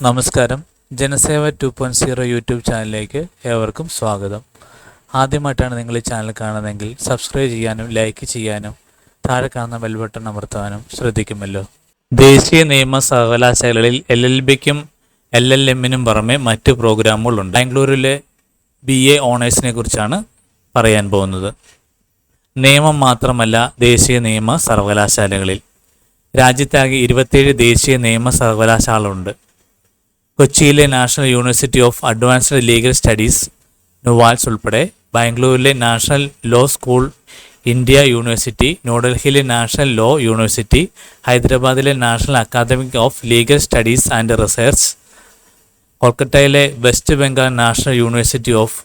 നമസ്കാരം. ജനസേവ 2.0 യൂട്യൂബ് ചാനലിലേക്ക് ഏവർക്കും സ്വാഗതം. ആദ്യമായിട്ടാണ് നിങ്ങൾ ഈ ചാനൽ കാണുന്നതെങ്കിൽ സബ്സ്ക്രൈബ് ചെയ്യാനും ലൈക്ക് ചെയ്യാനും താഴെ കാണുന്ന ബെൽ ബട്ടൺ അമർത്താനും ശ്രദ്ധിക്കുമല്ലോ. ദേശീയ നിയമ സർവകലാശാലകളിൽ LLBക്കും LLMനും പുറമെ മറ്റ് പ്രോഗ്രാമുകളുണ്ട്. ബാംഗ്ലൂരിലെ BA ഓണേഴ്സിനെ കുറിച്ചാണ് പറയാൻ പോകുന്നത്. നിയമം മാത്രമല്ല ദേശീയ നിയമ സർവകലാശാലകളിൽ. രാജ്യത്താകെ 27 ദേശീയ നിയമ സർവകലാശാലകളുണ്ട്. കൊച്ചിയിലെ National University of Advanced Legal Studies NUALS ഉൾപ്പെടെ ബാംഗ്ലൂരിലെ National Law School, India University, ന്യൂഡൽഹിയിലെ നാഷണൽ ലോ യൂണിവേഴ്സിറ്റി, ഹൈദരാബാദിലെ National Academy of Legal Studies and Research, കൊൽക്കത്തയിലെ West Bengal National University of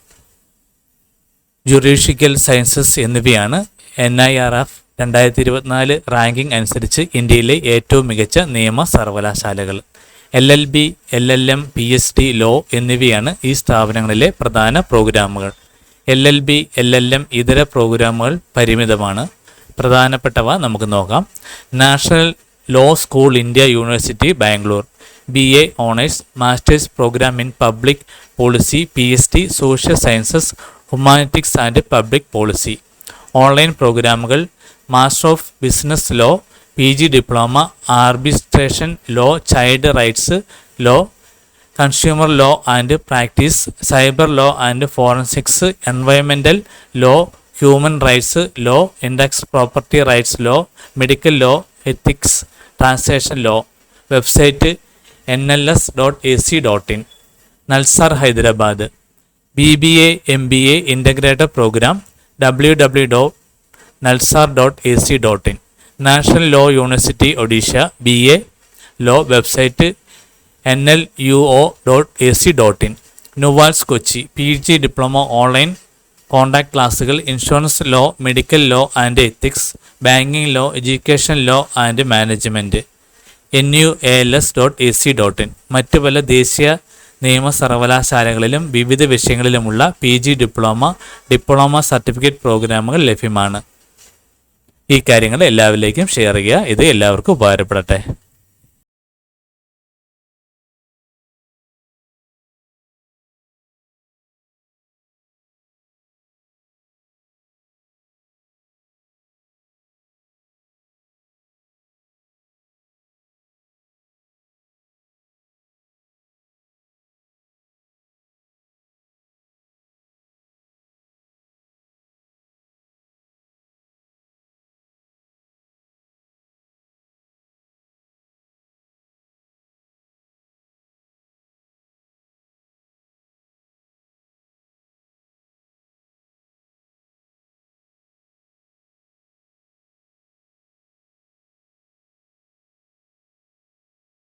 Judicial Sciences എന്നിവയാണ് NIRF 2024 റാങ്കിംഗ് അനുസരിച്ച് ഇന്ത്യയിലെ ഏറ്റവും മികച്ച നിയമ സർവകലാശാലകൾ. LLB, LLM, PhD, ലോ എന്നിവയാണ് ഈ സ്ഥാപനങ്ങളിലെ പ്രധാന പ്രോഗ്രാമുകൾ. LLB, LLM ഇതര പ്രോഗ്രാമുകൾ പരിമിതമാണ്. പ്രധാനപ്പെട്ടവ നമുക്ക് നോക്കാം. National Law School, India University, Bangalore. BA honours, masters programme in public policy, PhD, social sciences, humanities and public policy. Online പ്രോഗ്രാമുകൾ master of business law, PG diploma, arbitration law, child rights law, consumer law and practice, cyber law and forensics, environmental law, human rights law, index property rights law, medical law, ethics, transaction law. Website nls.ac.in. NALSAR, Hyderabad. BBA, MBA integrated programme www.nalsar.ac.in. National Law university, Odisha. BA law, website nluo.ac.in. NUALS, Kochi. PG diploma, online contact ക്ലാസുകൾ, insurance law, medical law and ethics, banking law, education law and management. NUALS.ac.in. മറ്റു പല ദേശീയ നിയമ സർവകലാശാലകളിലും വിവിധ വിഷയങ്ങളിലുമുള്ള PG diploma certificate പ്രോഗ്രാമുകൾ ലഭ്യമാണ്. ഈ കാര്യങ്ങൾ എല്ലാവരിലേക്കും ഷെയർ ചെയ്യുക. ഇത് എല്ലാവർക്കും ഉപകാരപ്പെടട്ടെ.